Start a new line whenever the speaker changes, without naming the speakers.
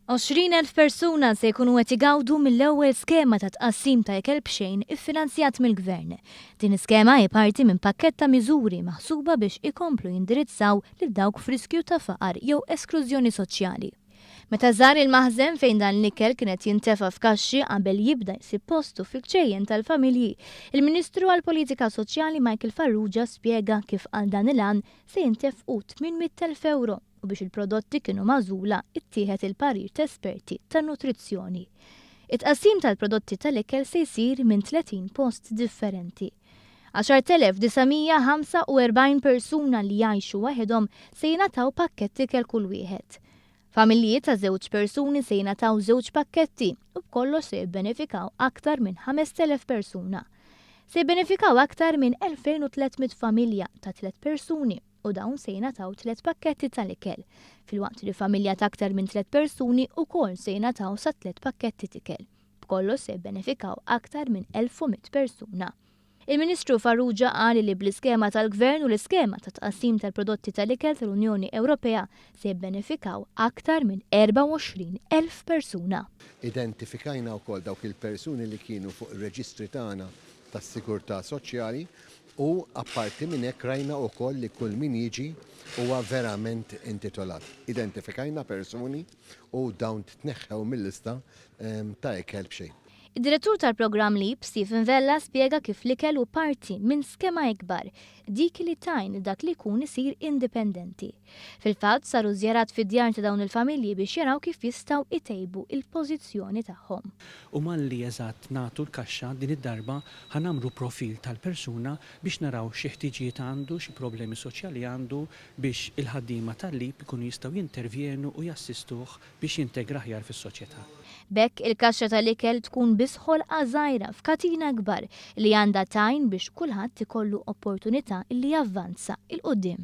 20,000 persuna se jkunu qed igawdu mill-ewwel skema ta' tqassim ta' ikel b'xejn iffinanzjat mill-Gvern. Din iskema hi parti minn pakkett ta' miżuri maħsuba biex ikomplu jindirizzaw lil dawk f'riskju ta' faqar jew esklużjoni soċjali. Meta żar il-maħżen fejn dan l-ikel kienet jintefa' f'kaxxi qabel jibda jsib postu fil-ċejjen tal-familji, il-Ministru għall-Politika Soċjali Michael Farrugia spjega kif għal dan il-għan se jintefqu 800,000 euro u biex il-prodotti kienu magħżula ittieħed il-parir ta' esperti tan-nutrizzjoni. It-qassim tal-prodotti tal-ikel se jsir minn 30 post differenti. 10,945 persuna li jgħixu waħedhom se jingħataw pakketti ikel kull wieħed. Familji ta' żewġ persuni se jingħataw żewġ pakketti u b'kollox se jibbenefikaw aktar minn 5,000 persuna. Se jibbenefikaw aktar minn 2,300 familja ta' 3 persuni u dawn se jingħataw 3 pakketti tal-ikel, filwaqt li familja ta' aktar minn 3 persuni wkoll se jingħataw sa 3 pakketti ikel. B'kollox se jibbenefikaw aktar minn 1,100 persuna. Il-Ministru Farrugia qal li bl-iskema tal-Gvern u l-iskema ta' tqassim tal-prodotti tal-ikel tal-Unjoni Ewropea se jibbenefikaw aktar minn 24,000 persuna.
Identifikajna wkoll dawk il-persuni li kienu fuq ir-reġistri tagħna tas-Sigurtà Soċjali u apparti minn hekk rajna wkoll li kull min jiġi huwa verament intitolat. Identifikajna persuni u dawn tneħħew mill-lista ta' ikel b'xejn.
Id-direttur tal-programm LEAP, Stephen Vella, spjega kif l-ikel hu parti minn skema ikbar, dik li tajn dak li jkun isir indipendenti. Fil-fatt saru żjarat fid-djar ta' dawn il-familji biex jaraw kif jistgħu itejbu il-pożizzjoni tagħhom.
U malli eżatt nagħtu l-kaxxa din id-darba ħanamlu profil tal-persuna biex naraw xi ħtiġijiet għandu, xi problemi soċjali għandu biex il-ħaddiema tal-LEAP ikunu jistgħu jintervjenu u jassistuh biex jintegra aħjar fis-soċjetà.
Bekk il-kaxxa tal-ikel tkun bisħol żgħira f'katina kbar li għandha tajn biex kulħadd ikollu opportunità li javvanza il-qudiem.